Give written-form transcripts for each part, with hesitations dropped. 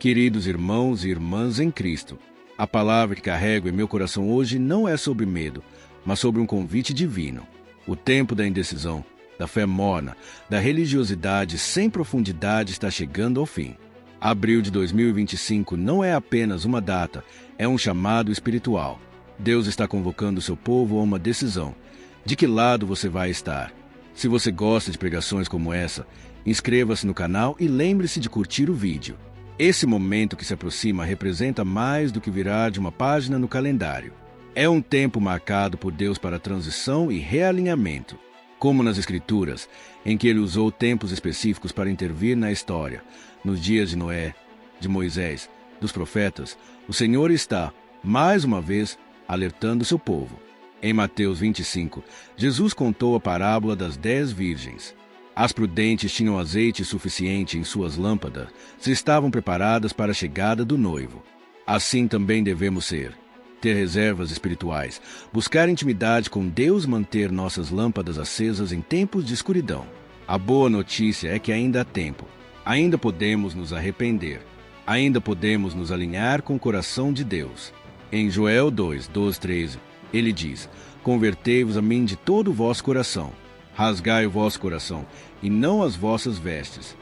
Queridos irmãos e irmãs em Cristo, a palavra que carrego em meu coração hoje não é sobre medo, mas sobre um convite divino. O tempo da indecisão, da fé morna, da religiosidade sem profundidade está chegando ao fim. Abril de 2025 não é apenas uma data, é um chamado espiritual. Deus está convocando seu povo a uma decisão. De que lado você vai estar? Se você gosta de pregações como essa, inscreva-se no canal e lembre-se de curtir o vídeo. Esse momento que se aproxima representa mais do que virar de uma página no calendário. É um tempo marcado por Deus para transição e realinhamento. Como nas Escrituras, em que ele usou tempos específicos para intervir na história, nos dias de Noé, de Moisés, dos profetas, o Senhor está, mais uma vez, alertando seu povo. Em Mateus 25, Jesus contou a parábola das 10 virgens. As prudentes tinham azeite suficiente em suas lâmpadas, se estavam preparadas para a chegada do noivo. Assim também devemos ser. Ter reservas espirituais, buscar intimidade com Deus, manter nossas lâmpadas acesas em tempos de escuridão. A boa notícia é que ainda há tempo. Ainda podemos nos arrepender. Ainda podemos nos alinhar com o coração de Deus. Em Joel 2, 12, 13, ele diz: Convertei-vos a mim de todo o vosso coração. Rasgai o vosso coração, e não as vossas vestes.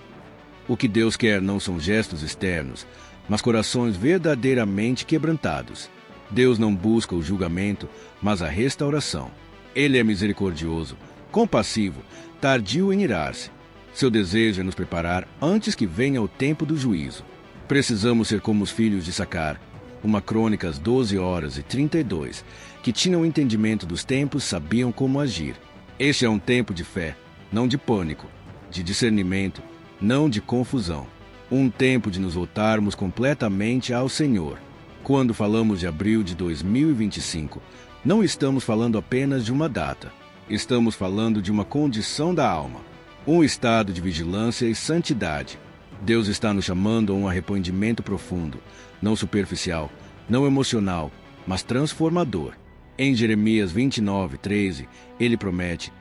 O que Deus quer não são gestos externos, mas corações verdadeiramente quebrantados. Deus não busca o julgamento, mas a restauração. Ele é misericordioso, compassivo, tardio em irar-se. Seu desejo é nos preparar antes que venha o tempo do juízo. Precisamos ser como os filhos de Sacar, uma Crônicas 12 horas e 32, que tinham entendimento dos tempos, sabiam como agir. Este é um tempo de fé, não de pânico, de discernimento, não de confusão. Um tempo de nos voltarmos completamente ao Senhor. Quando falamos de abril de 2025, não estamos falando apenas de uma data. Estamos falando de uma condição da alma, um estado de vigilância e santidade. Deus está nos chamando a um arrependimento profundo, não superficial, não emocional, mas transformador. Em Jeremias 29, 13, ele promete: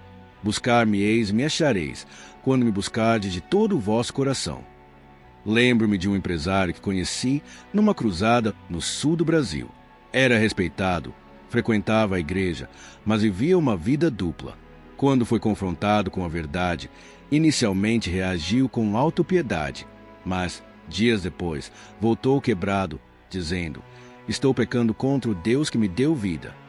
Buscar-me-eis e me achareis, quando me buscardes de todo o vosso coração. Lembro-me de um empresário que conheci numa cruzada no sul do Brasil. Era respeitado, frequentava a igreja, mas vivia uma vida dupla. Quando foi confrontado com a verdade, inicialmente reagiu com autopiedade, mas, dias depois, voltou quebrado, dizendo: Estou pecando contra o Deus que me deu vida.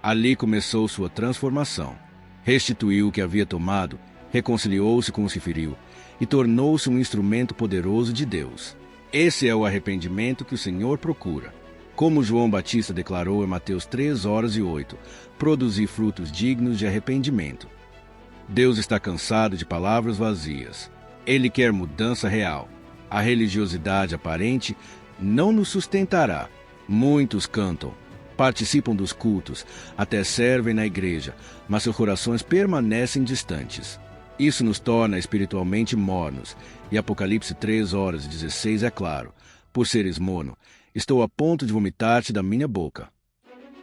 Ali começou sua transformação. Restituiu o que havia tomado, reconciliou-se com o que se feriu e tornou-se um instrumento poderoso de Deus. Esse é o arrependimento que o Senhor procura. Como João Batista declarou em Mateus 3 horas e 8, produzir frutos dignos de arrependimento. Deus está cansado de palavras vazias. Ele quer mudança real. A religiosidade aparente não nos sustentará. Muitos cantam, participam dos cultos, até servem na igreja, mas seus corações permanecem distantes. Isso nos torna espiritualmente mornos, e Apocalipse 3 horas e 16 é claro: por seres mono, estou a ponto de vomitar-te da minha boca.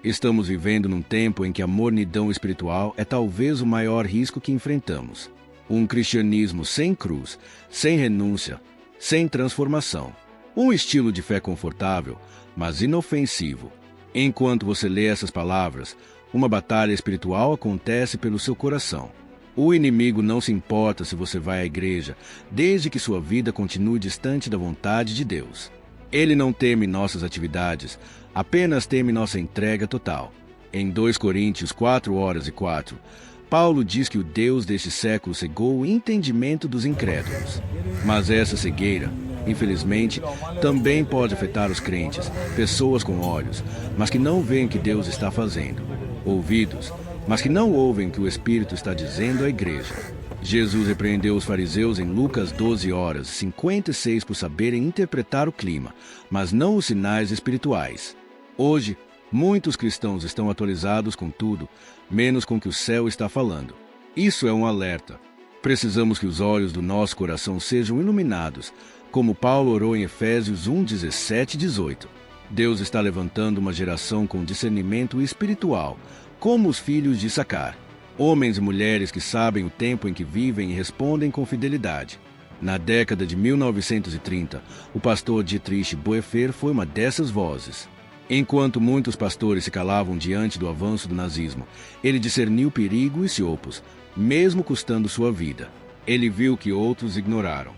Estamos vivendo num tempo em que a mornidão espiritual é talvez o maior risco que enfrentamos. Um cristianismo sem cruz, sem renúncia, sem transformação. Um estilo de fé confortável, mas inofensivo. Enquanto você lê essas palavras, uma batalha espiritual acontece pelo seu coração. O inimigo não se importa se você vai à igreja, desde que sua vida continue distante da vontade de Deus. Ele não teme nossas atividades, apenas teme nossa entrega total. Em 2 Coríntios 4 horas e 4, Paulo diz que o Deus deste século cegou o entendimento dos incrédulos. Mas essa cegueira, infelizmente, também pode afetar os crentes, pessoas com olhos, mas que não veem o que Deus está fazendo, ouvidos, mas que não ouvem o que o Espírito está dizendo à igreja. Jesus repreendeu os fariseus em Lucas 12 horas 56 por saberem interpretar o clima, mas não os sinais espirituais. Hoje, muitos cristãos estão atualizados com tudo, menos com o que o céu está falando. Isso é um alerta. Precisamos que os olhos do nosso coração sejam iluminados, como Paulo orou em Efésios 1, 17 e 18. Deus está levantando uma geração com discernimento espiritual, como os filhos de Sacar. Homens e mulheres que sabem o tempo em que vivem e respondem com fidelidade. Na década de 1930, o pastor Dietrich Bonhoeffer foi uma dessas vozes. Enquanto muitos pastores se calavam diante do avanço do nazismo, ele discerniu perigo e se opôs, mesmo custando sua vida. Ele viu que outros ignoraram.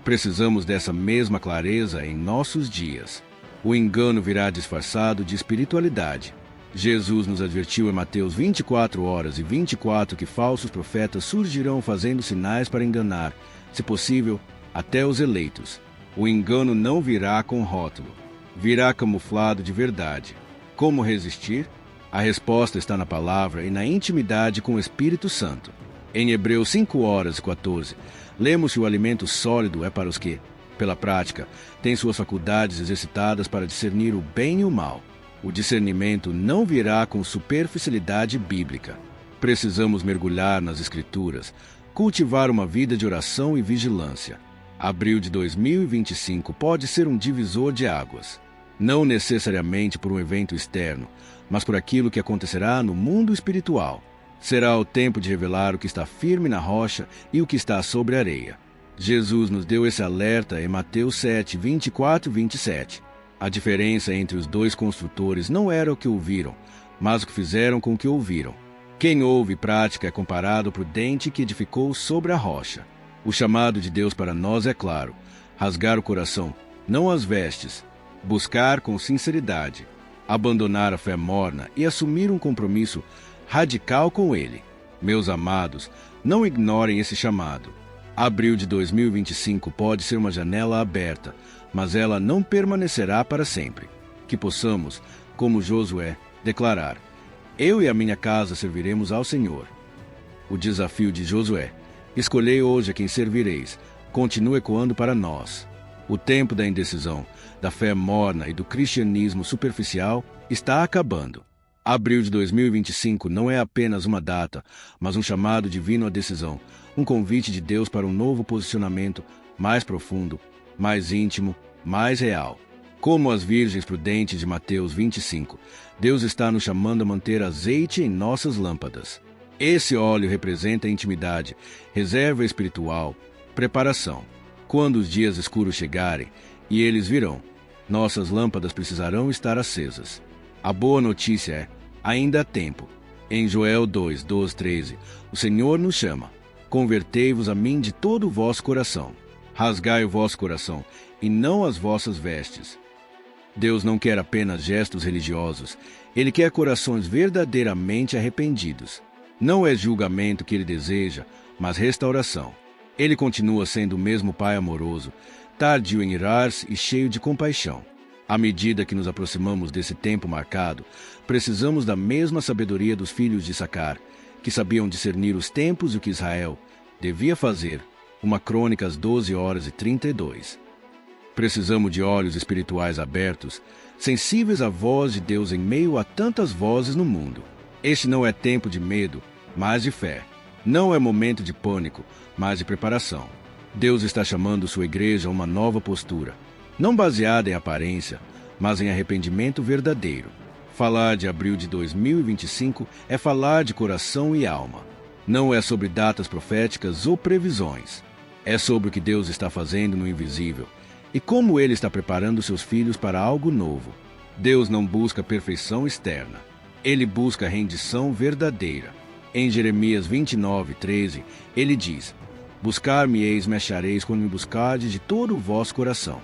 Precisamos dessa mesma clareza em nossos dias. O engano virá disfarçado de espiritualidade. Jesus nos advertiu em Mateus 24h24 que falsos profetas surgirão fazendo sinais para enganar, se possível, até os eleitos. O engano não virá com rótulo, virá camuflado de verdade. Como resistir? A resposta está na palavra e na intimidade com o Espírito Santo. Em Hebreus 5h14, lemos que o alimento sólido é para os que, pela prática, têm suas faculdades exercitadas para discernir o bem e o mal. O discernimento não virá com superficialidade bíblica. Precisamos mergulhar nas Escrituras, cultivar uma vida de oração e vigilância. Abril de 2025 pode ser um divisor de águas. Não necessariamente por um evento externo, mas por aquilo que acontecerá no mundo espiritual. Será o tempo de revelar o que está firme na rocha e o que está sobre a areia. Jesus nos deu esse alerta em Mateus 7:24-27. A diferença entre os dois construtores não era o que ouviram, mas o que fizeram com o que ouviram. Quem ouve e pratica é comparado ao prudente que edificou sobre a rocha. O chamado de Deus para nós é claro: rasgar o coração, não as vestes, buscar com sinceridade, abandonar a fé morna e assumir um compromisso radical com Ele. Meus amados, não ignorem esse chamado. Abril de 2025 pode ser uma janela aberta, mas ela não permanecerá para sempre. Que possamos, como Josué, declarar: eu e a minha casa serviremos ao Senhor. O desafio de Josué: escolhei hoje a quem servireis, continua ecoando para nós. O tempo da indecisão, da fé morna e do cristianismo superficial está acabando. Abril de 2025 não é apenas uma data, mas um chamado divino à decisão, um convite de Deus para um novo posicionamento mais profundo, mais íntimo, mais real. Como as virgens prudentes de Mateus 25, Deus está nos chamando a manter azeite em nossas lâmpadas. Esse óleo representa a intimidade, reserva espiritual, preparação. Quando os dias escuros chegarem, e eles virão, nossas lâmpadas precisarão estar acesas. A boa notícia é: ainda há tempo. Em Joel 2:12-13, o Senhor nos chama: convertei-vos a mim de todo o vosso coração. Rasgai o vosso coração, e não as vossas vestes. Deus não quer apenas gestos religiosos, Ele quer corações verdadeiramente arrependidos. Não é julgamento que Ele deseja, mas restauração. Ele continua sendo o mesmo Pai amoroso, tardio em irar-se e cheio de compaixão. À medida que nos aproximamos desse tempo marcado, precisamos da mesma sabedoria dos filhos de Issacar, que sabiam discernir os tempos e o que Israel devia fazer. Uma Crônicas 12h32. Precisamos de olhos espirituais abertos, sensíveis à voz de Deus em meio a tantas vozes no mundo. Este não é tempo de medo, mas de fé. Não é momento de pânico, mas de preparação. Deus está chamando sua igreja a uma nova postura, não baseada em aparência, mas em arrependimento verdadeiro. Falar de abril de 2025 é falar de coração e alma. Não é sobre datas proféticas ou previsões. É sobre o que Deus está fazendo no invisível e como Ele está preparando seus filhos para algo novo. Deus não busca perfeição externa. Ele busca rendição verdadeira. Em Jeremias 29:13, Ele diz: buscar-me-eis, me achareis quando me buscardes de todo o vosso coração.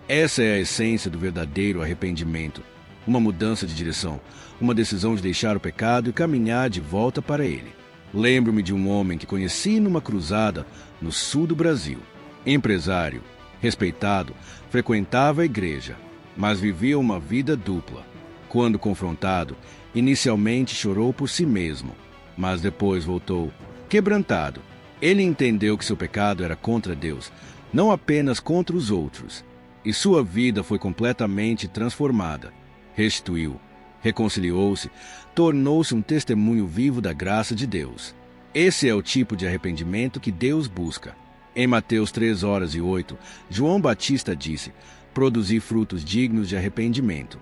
Essa é a essência do verdadeiro arrependimento. Uma mudança de direção, uma decisão de deixar o pecado e caminhar de volta para Ele. Lembro-me de um homem que conheci numa cruzada no sul do Brasil. Empresário, respeitado, frequentava a igreja, mas vivia uma vida dupla. Quando confrontado, inicialmente chorou por si mesmo, mas depois voltou quebrantado. Ele entendeu que seu pecado era contra Deus, não apenas contra os outros, e sua vida foi completamente transformada. Restituiu, reconciliou-se, tornou-se um testemunho vivo da graça de Deus. Esse é o tipo de arrependimento que Deus busca. Em Mateus 3:08, João Batista disse: produzir frutos dignos de arrependimento.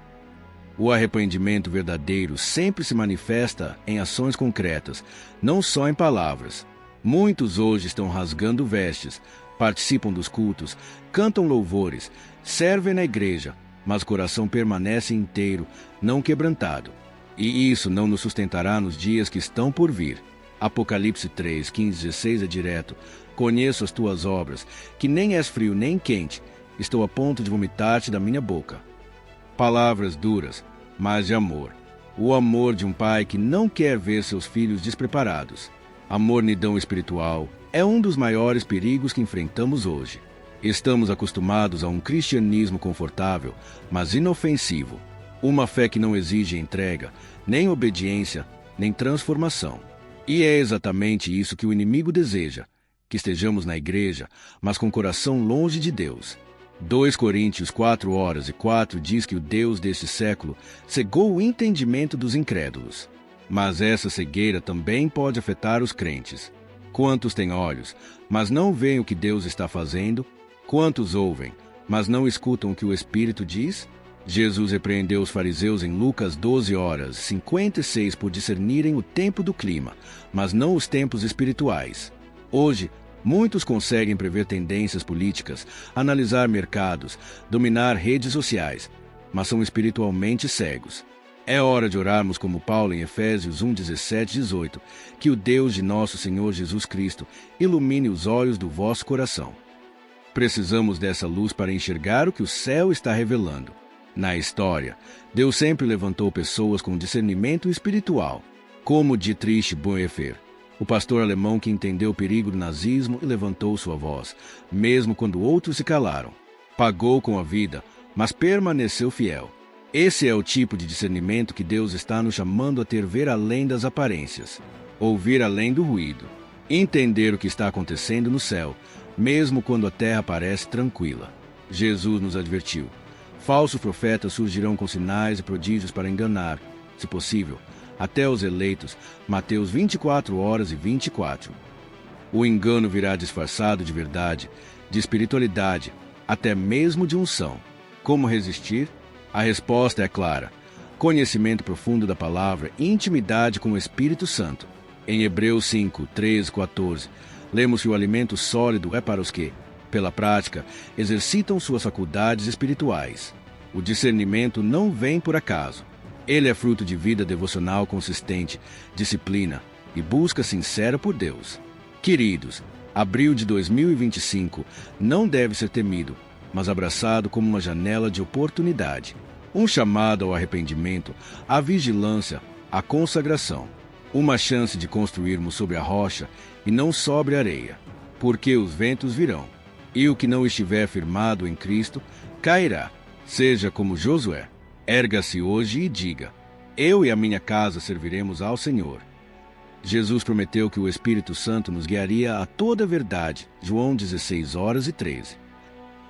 O arrependimento verdadeiro sempre se manifesta em ações concretas, não só em palavras. Muitos hoje estão rasgando vestes, participam dos cultos, cantam louvores, servem na igreja, mas o coração permanece inteiro, não quebrantado. E isso não nos sustentará nos dias que estão por vir. Apocalipse 3, 15, 16 é direto. Conheço as tuas obras, que nem és frio nem quente. Estou a ponto de vomitar-te da minha boca. Palavras duras, mas de amor. O amor de um pai que não quer ver seus filhos despreparados. A mornidão espiritual é um dos maiores perigos que enfrentamos hoje. Estamos acostumados a um cristianismo confortável, mas inofensivo. Uma fé que não exige entrega, nem obediência, nem transformação. E é exatamente isso que o inimigo deseja, que estejamos na igreja, mas com o coração longe de Deus. 2 Coríntios 4:4 diz que o Deus deste século cegou o entendimento dos incrédulos. Mas essa cegueira também pode afetar os crentes. Quantos têm olhos, mas não veem o que Deus está fazendo? Quantos ouvem, mas não escutam o que o Espírito diz? Jesus repreendeu os fariseus em Lucas 12:56 por discernirem o tempo do clima, mas não os tempos espirituais. Hoje, muitos conseguem prever tendências políticas, analisar mercados, dominar redes sociais, mas são espiritualmente cegos. É hora de orarmos como Paulo em Efésios 1:17-18, que o Deus de nosso Senhor Jesus Cristo ilumine os olhos do vosso coração. Precisamos dessa luz para enxergar o que o céu está revelando. Na história, Deus sempre levantou pessoas com discernimento espiritual, como Dietrich Bonhoeffer, o pastor alemão que entendeu o perigo do nazismo e levantou sua voz, mesmo quando outros se calaram. Pagou com a vida, mas permaneceu fiel. Esse é o tipo de discernimento que Deus está nos chamando a ter, ver além das aparências, ouvir além do ruído, entender o que está acontecendo no céu, mesmo quando a terra parece tranquila. Jesus nos advertiu: falsos profetas surgirão com sinais e prodígios para enganar, se possível, até os eleitos. Mateus 24:24. O engano virá disfarçado de verdade, de espiritualidade, até mesmo de unção. Como resistir? A resposta é clara: conhecimento profundo da palavra e intimidade com o Espírito Santo. Em Hebreus 5:13-14, lemos que o alimento sólido é para os que, pela prática, exercitam suas faculdades espirituais. O discernimento não vem por acaso. Ele é fruto de vida devocional consistente, disciplina e busca sincera por Deus. Queridos, abril de 2025 não deve ser temido, mas abraçado como uma janela de oportunidade. Um chamado ao arrependimento, à vigilância, à consagração. Uma chance de construirmos sobre a rocha e não sobre a areia, porque os ventos virão, e o que não estiver firmado em Cristo cairá. Seja como Josué, erga-se hoje e diga: eu e a minha casa serviremos ao Senhor. Jesus prometeu que o Espírito Santo nos guiaria a toda a verdade, João 16:13.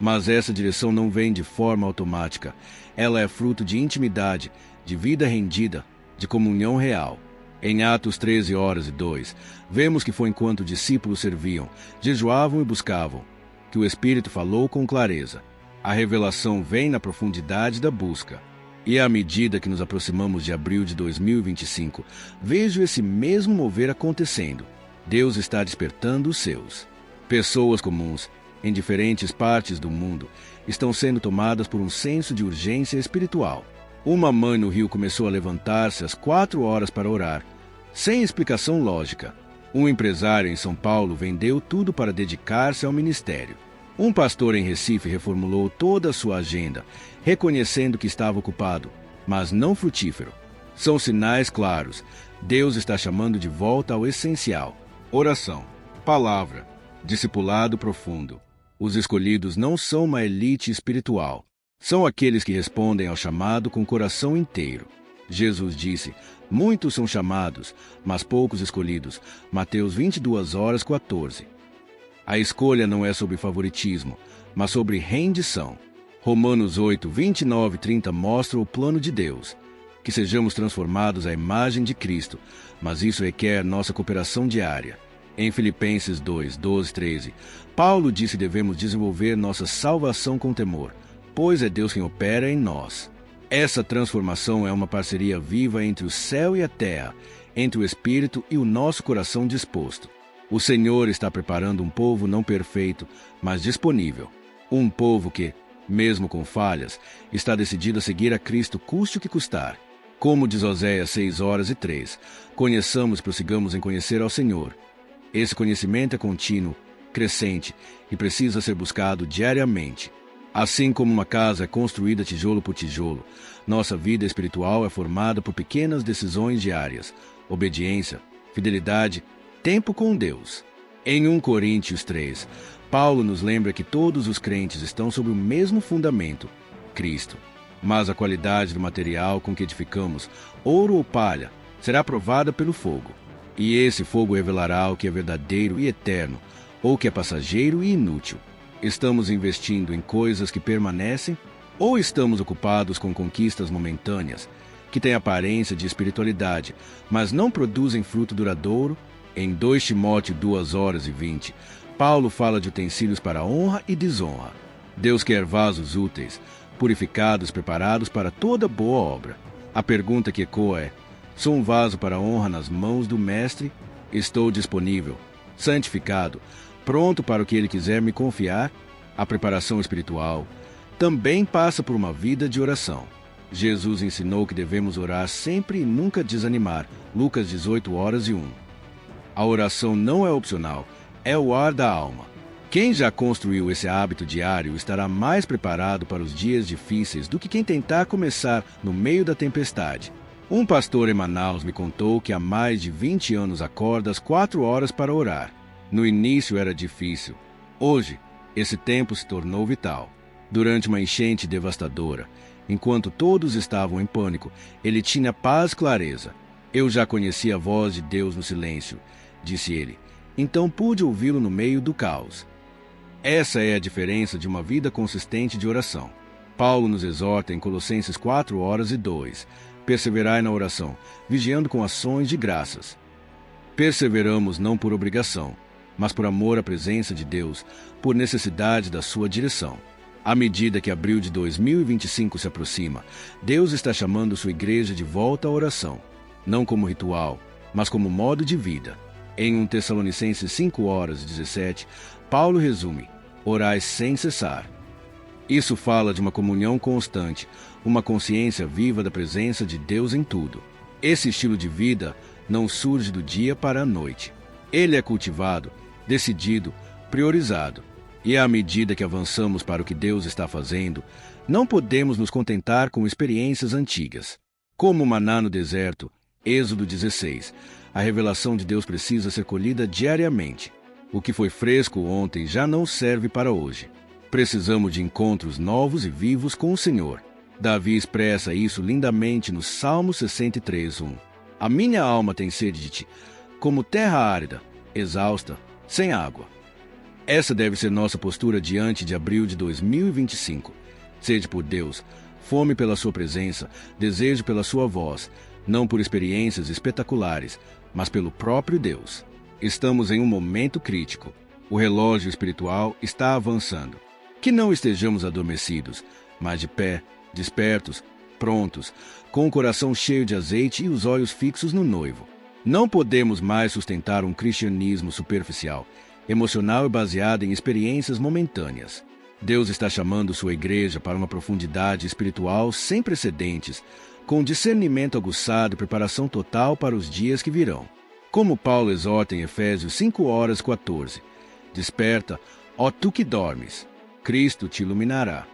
Mas essa direção não vem de forma automática. Ela é fruto de intimidade, de vida rendida, de comunhão real. Em Atos 13:2, vemos que foi enquanto os discípulos serviam, jejuavam e buscavam, que o Espírito falou com clareza. A revelação vem na profundidade da busca. E à medida que nos aproximamos de abril de 2025, vejo esse mesmo mover acontecendo. Deus está despertando os seus. Pessoas comuns, em diferentes partes do mundo, estão sendo tomadas por um senso de urgência espiritual. Uma mãe no Rio começou a levantar-se às 4 horas para orar, sem explicação lógica. Um empresário em São Paulo vendeu tudo para dedicar-se ao ministério. Um pastor em Recife reformulou toda a sua agenda, reconhecendo que estava ocupado, mas não frutífero. São sinais claros. Deus está chamando de volta ao essencial: oração, palavra, discipulado profundo. Os escolhidos não são uma elite espiritual. São aqueles que respondem ao chamado com o coração inteiro. Jesus disse: muitos são chamados, mas poucos escolhidos. Mateus 22:14. A escolha não é sobre favoritismo, mas sobre rendição. Romanos 8:29-30 mostra o plano de Deus, que sejamos transformados à imagem de Cristo, mas isso requer nossa cooperação diária. Em Filipenses 2:12-13, Paulo disse que devemos desenvolver nossa salvação com temor, pois é Deus quem opera em nós. Essa transformação é uma parceria viva entre o céu e a terra, entre o Espírito e o nosso coração disposto. O Senhor está preparando um povo não perfeito, mas disponível. Um povo que, mesmo com falhas, está decidido a seguir a Cristo custe o que custar. Como diz Oséias 6:3, conheçamos e prossigamos em conhecer ao Senhor. Esse conhecimento é contínuo, crescente e precisa ser buscado diariamente. Assim como uma casa é construída tijolo por tijolo, nossa vida espiritual é formada por pequenas decisões diárias, obediência, fidelidade, tempo com Deus. Em 1 Coríntios 3, Paulo nos lembra que todos os crentes estão sob o mesmo fundamento, Cristo. Mas a qualidade do material com que edificamos, ouro ou palha, será provada pelo fogo. E esse fogo revelará o que é verdadeiro e eterno, ou o que é passageiro e inútil. Estamos investindo em coisas que permanecem, ou estamos ocupados com conquistas momentâneas, que têm aparência de espiritualidade, mas não produzem fruto duradouro? Em 2 Timóteo 2:20, Paulo fala de utensílios para honra e desonra. Deus quer vasos úteis, purificados, preparados para toda boa obra. A pergunta que ecoa é: sou um vaso para honra nas mãos do Mestre? Estou disponível, santificado, pronto para o que Ele quiser me confiar? A preparação espiritual também passa por uma vida de oração. Jesus ensinou que devemos orar sempre e nunca desanimar. Lucas 18:1. A oração não é opcional, é o ar da alma. Quem já construiu esse hábito diário estará mais preparado para os dias difíceis do que quem tentar começar no meio da tempestade. Um pastor em Manaus me contou que há mais de 20 anos acorda às 4 horas para orar. No início era difícil. Hoje, esse tempo se tornou vital. Durante uma enchente devastadora, enquanto todos estavam em pânico, ele tinha paz e clareza. Eu já conhecia a voz de Deus no silêncio, disse ele. Então pude ouvi-lo no meio do caos. Essa é a diferença de uma vida consistente de oração. Paulo nos exorta em Colossenses 4:2. Perseverai na oração, vigiando com ações de graças. Perseveramos não por obrigação, mas por amor à presença de Deus, por necessidade da sua direção. À medida que abril de 2025 se aproxima, Deus está chamando sua igreja de volta à oração, não como ritual, mas como modo de vida. Em 1 Tessalonicenses 5:17, Paulo resume: orai sem cessar. Isso fala de uma comunhão constante, uma consciência viva da presença de Deus em tudo. Esse estilo de vida não surge do dia para a noite. Ele é cultivado, decidido, priorizado. E à medida que avançamos para o que Deus está fazendo, não podemos nos contentar com experiências antigas. Como o maná no deserto, Êxodo 16, a revelação de Deus precisa ser colhida diariamente. O que foi fresco ontem já não serve para hoje. Precisamos de encontros novos e vivos com o Senhor. Davi expressa isso lindamente no Salmo 63:1. A minha alma tem sede de ti, como terra árida, exausta, sem água. Essa deve ser nossa postura diante de abril de 2025. Sede por Deus, fome pela sua presença, desejo pela sua voz, não por experiências espetaculares, mas pelo próprio Deus. Estamos em um momento crítico. O relógio espiritual está avançando. Que não estejamos adormecidos, mas de pé, despertos, prontos, com o coração cheio de azeite e os olhos fixos no noivo. Não podemos mais sustentar um cristianismo superficial, emocional e baseado em experiências momentâneas. Deus está chamando sua igreja para uma profundidade espiritual sem precedentes, com discernimento aguçado e preparação total para os dias que virão. Como Paulo exorta em Efésios 5:14, desperta, ó tu que dormes, Cristo te iluminará.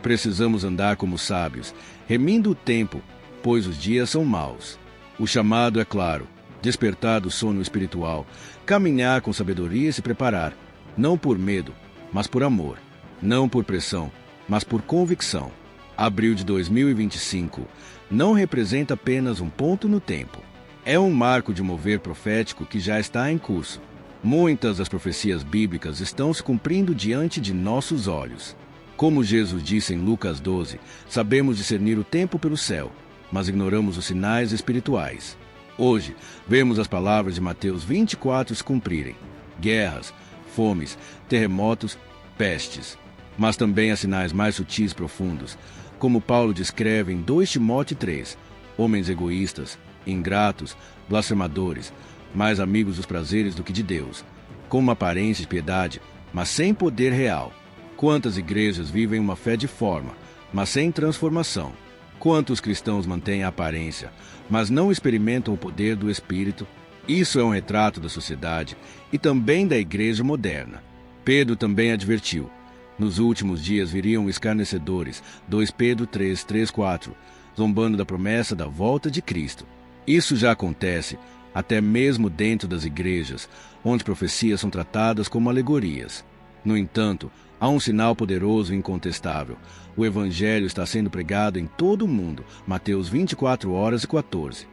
Precisamos andar como sábios, remindo o tempo, pois os dias são maus. O chamado é claro: despertar do sono espiritual, caminhar com sabedoria e se preparar, não por medo, mas por amor, não por pressão, mas por convicção. Abril de 2025 não representa apenas um ponto no tempo. É um marco de mover profético que já está em curso. Muitas das profecias bíblicas estão se cumprindo diante de nossos olhos. Como Jesus disse em Lucas 12, sabemos discernir o tempo pelo céu, mas ignoramos os sinais espirituais. Hoje, vemos as palavras de Mateus 24 se cumprirem: guerras, fomes, terremotos, pestes. Mas também há sinais mais sutis e profundos, como Paulo descreve em 2 Timóteo 3, homens egoístas, ingratos, blasfemadores, mais amigos dos prazeres do que de Deus, com uma aparência de piedade, mas sem poder real. Quantas igrejas vivem uma fé de forma, mas sem transformação? Quantos cristãos mantêm a aparência, mas não experimentam o poder do Espírito? Isso é um retrato da sociedade e também da igreja moderna. Pedro também advertiu: nos últimos dias viriam escarnecedores, 2 Pedro 3, 3, 4, zombando da promessa da volta de Cristo. Isso já acontece até mesmo dentro das igrejas, onde profecias são tratadas como alegorias. No entanto, há um sinal poderoso e incontestável. O Evangelho está sendo pregado em todo o mundo. Mateus 24 horas e 14.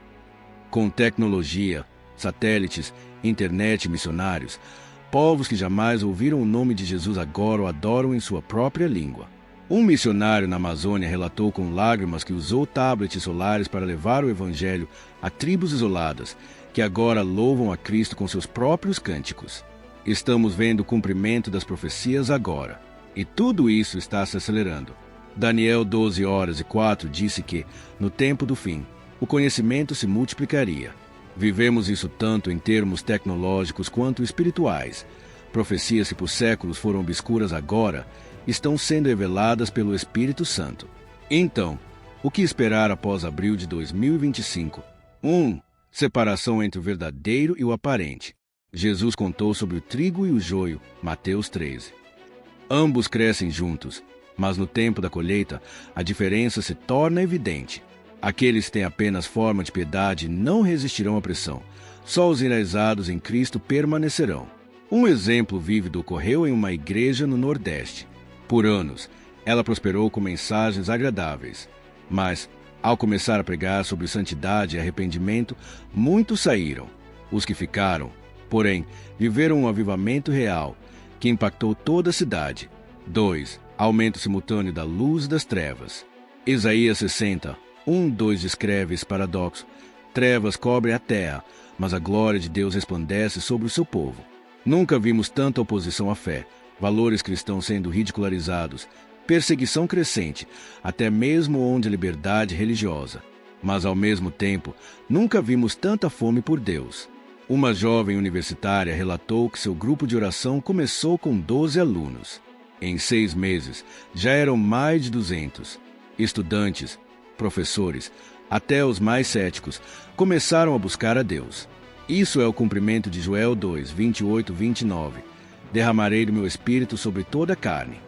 Com tecnologia, satélites, internet e missionários, povos que jamais ouviram o nome de Jesus agora o adoram em sua própria língua. Um missionário na Amazônia relatou com lágrimas que usou tablets solares para levar o Evangelho a tribos isoladas, que agora louvam a Cristo com seus próprios cânticos. Estamos vendo o cumprimento das profecias agora, e tudo isso está se acelerando. Daniel 12 horas e 4 disse que, no tempo do fim, o conhecimento se multiplicaria. Vivemos isso tanto em termos tecnológicos quanto espirituais. Profecias que por séculos foram obscuras agora estão sendo reveladas pelo Espírito Santo. Então, o que esperar após abril de 2025? 1. Separação entre o verdadeiro e o aparente. Jesus contou sobre o trigo e o joio, Mateus 13. Ambos crescem juntos, mas no tempo da colheita, a diferença se torna evidente. Aqueles que têm apenas forma de piedade não resistirão à pressão. Só os enraizados em Cristo permanecerão. Um exemplo vívido ocorreu em uma igreja no Nordeste. Por anos, ela prosperou com mensagens agradáveis. Mas, ao começar a pregar sobre santidade e arrependimento, muitos saíram. Os que ficaram, porém, viveram um avivamento real, que impactou toda a cidade. 2. Aumento simultâneo da luz e das trevas. Isaías 60, 1, 2 descreve esse paradoxo. Trevas cobrem a terra, mas a glória de Deus resplandece sobre o seu povo. Nunca vimos tanta oposição à fé, valores cristãos sendo ridicularizados, perseguição crescente, até mesmo onde a liberdade religiosa. Mas, ao mesmo tempo, nunca vimos tanta fome por Deus. Uma jovem universitária relatou que seu grupo de oração começou com 12 alunos. Em 6 meses, já eram mais de 200. Estudantes, professores, até os mais céticos, começaram a buscar a Deus. Isso é o cumprimento de Joel 2, 28, 29. Derramarei do meu espírito sobre toda a carne.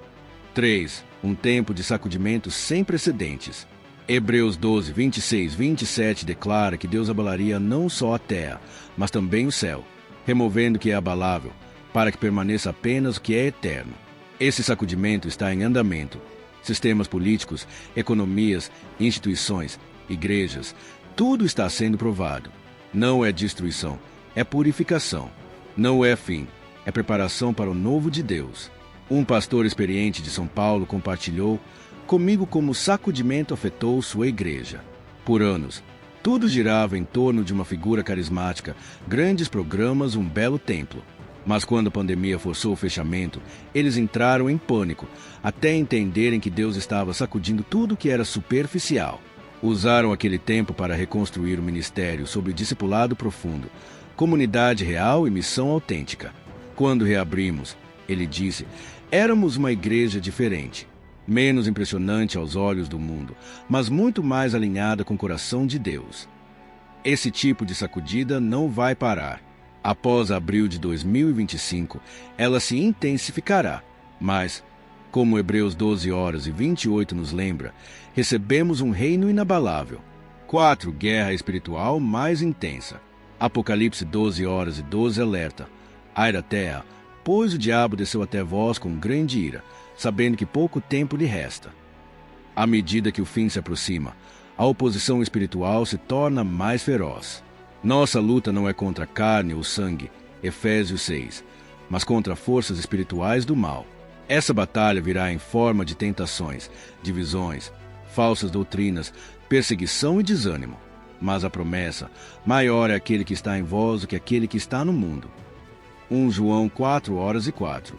3. Um tempo de sacudimento sem precedentes. Hebreus 12, 26, 27 declara que Deus abalaria não só a terra, mas também o céu, removendo o que é abalável, para que permaneça apenas o que é eterno. Esse sacudimento está em andamento. Sistemas políticos, economias, instituições, igrejas, tudo está sendo provado. Não é destruição, é purificação. Não é fim, é preparação para o novo de Deus. Um pastor experiente de São Paulo compartilhou comigo como o sacudimento afetou sua igreja. Por anos, tudo girava em torno de uma figura carismática, grandes programas, um belo templo. Mas quando a pandemia forçou o fechamento, eles entraram em pânico, até entenderem que Deus estava sacudindo tudo que era superficial. Usaram aquele tempo para reconstruir o ministério sobre discipulado profundo, comunidade real e missão autêntica. Quando reabrimos, ele disse, éramos uma igreja diferente, menos impressionante aos olhos do mundo, mas muito mais alinhada com o coração de Deus. Esse tipo de sacudida não vai parar. Após abril de 2025, ela se intensificará, mas, como Hebreus 12 horas e 28 nos lembra, recebemos um reino inabalável. 4. Guerra espiritual mais intensa. Apocalipse 12 horas e 12 alerta. Ai da terra, pois o diabo desceu até vós com grande ira, sabendo que pouco tempo lhe resta. À medida que o fim se aproxima, a oposição espiritual se torna mais feroz. Nossa luta não é contra a carne ou sangue, Efésios 6, mas contra forças espirituais do mal. Essa batalha virá em forma de tentações, divisões, falsas doutrinas, perseguição e desânimo. Mas a promessa, maior é aquele que está em vós do que aquele que está no mundo. 1 João 4 horas e 4.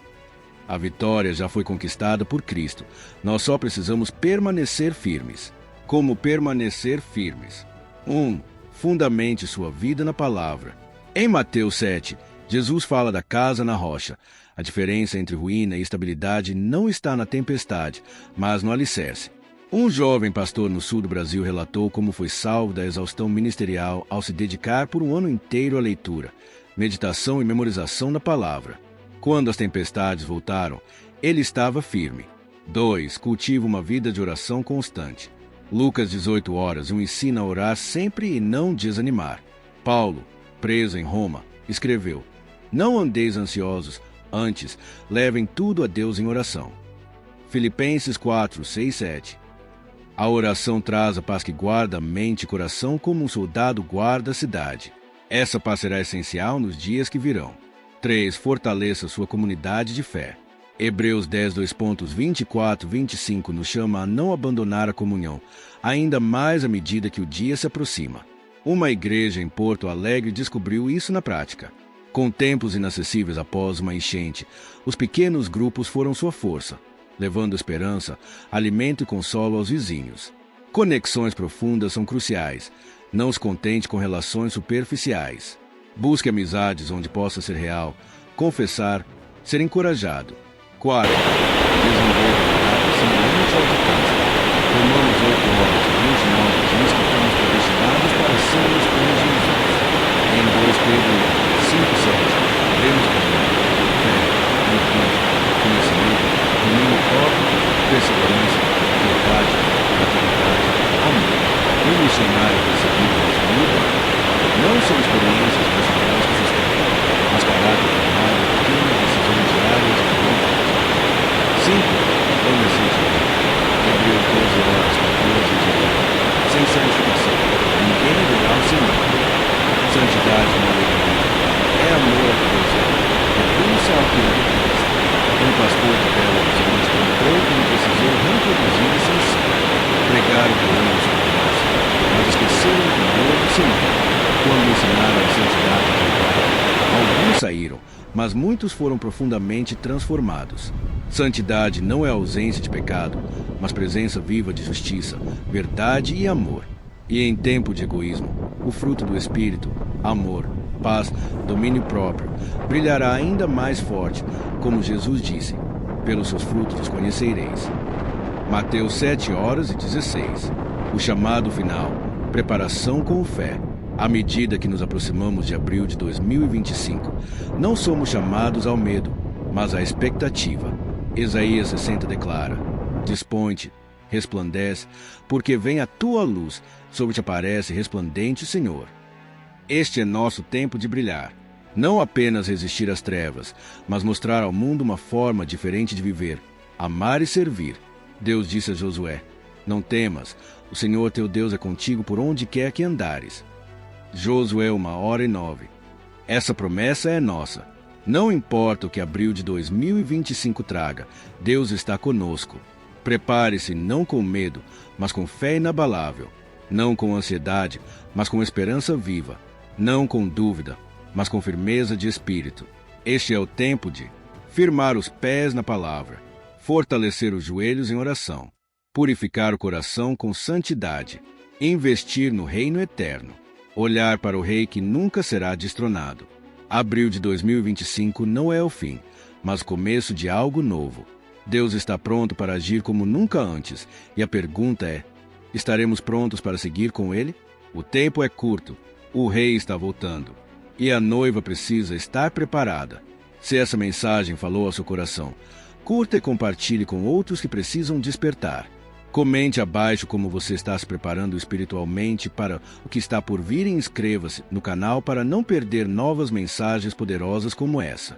A vitória já foi conquistada por Cristo. Nós só precisamos permanecer firmes. Como permanecer firmes? 1. Fundamente sua vida na palavra. Em Mateus 7, Jesus fala da casa na rocha. A diferença entre ruína e estabilidade não está na tempestade, mas no alicerce. Um jovem pastor no sul do Brasil relatou como foi salvo da exaustão ministerial ao se dedicar por um ano inteiro à leitura, meditação e memorização da palavra. Quando as tempestades voltaram, ele estava firme. 2. Cultiva uma vida de oração constante. Lucas 18 horas o ensina a orar sempre e não desanimar. Paulo, preso em Roma, escreveu: Não andeis ansiosos, antes levem tudo a Deus em oração. Filipenses 4, 6, 7. A oração traz a paz que guarda a mente e coração como um soldado guarda a cidade. Essa paz será essencial nos dias que virão. 3. Fortaleça sua comunidade de fé. Hebreus 10, 2.24, 25 nos chama a não abandonar a comunhão, ainda mais à medida que o dia se aproxima. Uma igreja em Porto Alegre descobriu isso na prática. Com tempos inacessíveis após uma enchente, os pequenos grupos foram sua força, levando esperança, alimento e consolo aos vizinhos. Conexões profundas são cruciais. Não se contente com relações superficiais. Busque amizades onde possa ser real, confessar, ser encorajado. 4. Desenvolva caráter semelhante ao de Cristo. Romanos 8 horas, 29 diz que fomos predestinados para sermos como Jesus. Em 2 Pedro 5, 7, devemos caminhar fé, virtude, conhecimento, domínio próprio, perseverança, piedade, fraternidade, amor. Um missionário perseguido nas vidas não são experiências pessoais que sustentam, mas caráter formado em pequenas decisões diárias de vida. 5. Ame a santidade. Hebreus 12 horas, 14 e 18. Sem santificação, ninguém verá o Senhor. Santidade não é vida. É amor a Deus. Repulsa ao que é de Cristo. Um pastor de Belo Horizonte contou como precisou reintroduzir esse ensino. Pregaram por anos sobre isso, mas esqueceram o amor do Senhor. Quando ensinaram a santidade de Deus, alguns saíram, mas muitos foram profundamente transformados. Santidade não é ausência de pecado, mas presença viva de justiça, verdade e amor. E em tempo de egoísmo, o fruto do Espírito, amor, paz, domínio próprio, brilhará ainda mais forte, como Jesus disse: pelos seus frutos os conhecereis. Mateus 7 horas e 16. O chamado final, preparação com fé. À medida que nos aproximamos de abril de 2025, não somos chamados ao medo, mas à expectativa. Isaías 60 declara: Dispõe-te, resplandece, porque vem a tua luz, sobre te aparece resplandente o Senhor. Este é nosso tempo de brilhar. Não apenas resistir às trevas, mas mostrar ao mundo uma forma diferente de viver, amar e servir. Deus disse a Josué: Não temas, o Senhor teu Deus é contigo por onde quer que andares. Josué 1:09. Essa promessa é nossa. Não importa o que abril de 2025 traga, Deus está conosco. Prepare-se não com medo, mas com fé inabalável. Não com ansiedade, mas com esperança viva. Não com dúvida, mas com firmeza de espírito. Este é o tempo de firmar os pés na palavra, fortalecer os joelhos em oração, purificar o coração com santidade, investir no reino eterno, olhar para o Rei que nunca será destronado. Abril de 2025 não é o fim, mas o começo de algo novo. Deus está pronto para agir como nunca antes, e a pergunta é: estaremos prontos para seguir com Ele? O tempo é curto, o Rei está voltando, e a noiva precisa estar preparada. Se essa mensagem falou ao seu coração, curta e compartilhe com outros que precisam despertar. Comente abaixo como você está se preparando espiritualmente para o que está por vir e inscreva-se no canal para não perder novas mensagens poderosas como essa.